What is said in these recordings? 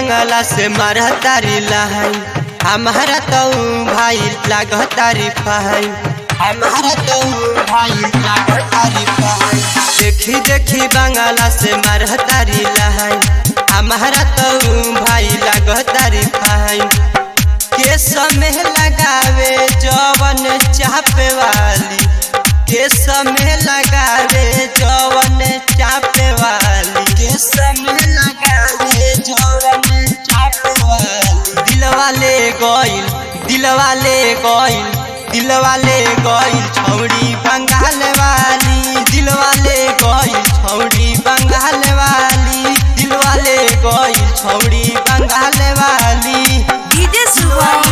बंगला से मारा तारी लहाई हमारा तो भाई लाग तारी फहाई हमारा तो भाई लाग तारी फहाई देखी देखी बंगला से मारा तारी लहाई हमारा तो भाई लाग तारी फहाई के समय लगावे जवन चापे वाली के समय लगावे जवन चापे वाली के समय लगावे जवन चापे वाली दिलवाले गइल छौड़ी बंगाल वाली दिलवाले गइल छौड़ी बंगाल वाली दिलवाले गइल छौड़ी बंगाल वाली डीजे सुभाष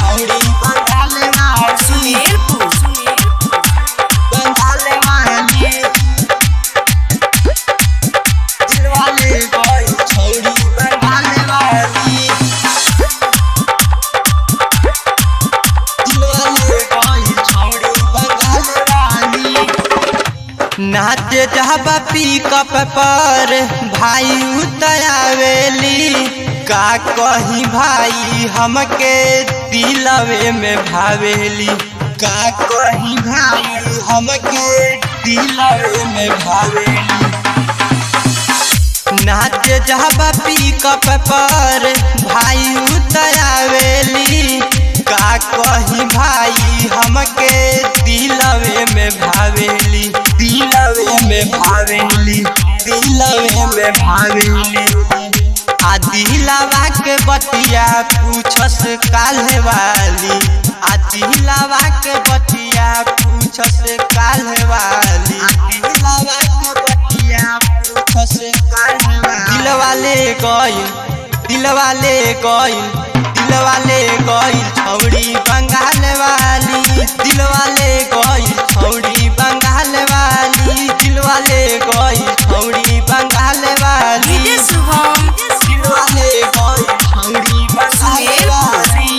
छौड़ी बंगाल वाली बंगाल वाली दिलवाले गइल छौड़ी बंगाल वाली दिलवाले गइल छौड़ी बंगाल वाली नाचे जहबा पिकअप पर भाई उतरावेली का कहीं भाई हमके दिलवे में भावेली का कहीं भाई हमके दिलवे में भावेली नाचे जहबा पिकअप पर भाई उतरावेली का कहीं भाई हमके दिलवे में भावेली दिलवे में भावेली दिलवे में भावेली आ दिलवा के बतिया पूछस काल्हे वाली आ दिलवा के बतिया पूछस काल्हे वाली दिलवा के बतिया पूछस काल्हे वाली दिलवाले गइल छौड़ी बंगाल वाली दिलवाले गइल छौड़ी बंगाल वाली दिलवाले गइल छौड़ी बंगाल वाली डीजे सुभाष दिलवाले गइल छौड़ी बंगाल वाली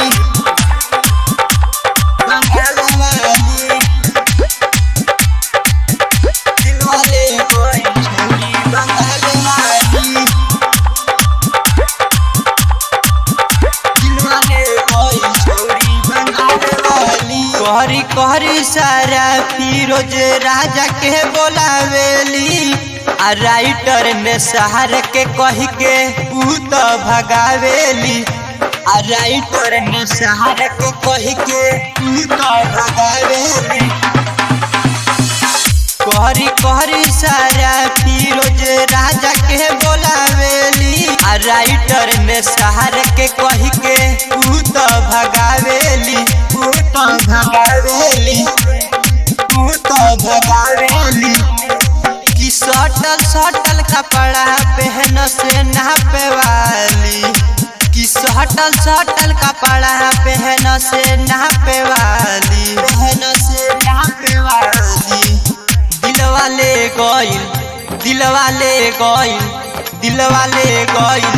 बंगाल वाली दिलवाले गइल छौड़ी बंगाल वाली दिलवाले गइल छौड़ी बंगाल वाली कहरी कहरी सारा फिरोज राजा के बोलावेली आ राइटर ने सहार के कह के ऊ तो भगावेली आ राइटर ने सहार के कह के ऊ तो भगावेली कहरी कहरी सारा फिरोज राजा के बोलावेली आ राइटर ने सहार के कह के ऊ तो भगावेली ऊ तो भगावेली ऊ तो भगावेली कि सटल सटल कपड़ा पहन से नापे वाली कि सटल सटल कपड़ा पहन से नापे वाली पहन से नापे वाली दिलवाले गइल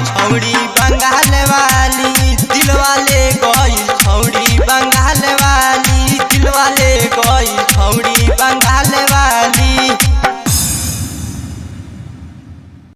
छौड़ी बंगाल वाली दिलवाले गइल छौड़ी बंगाल वाली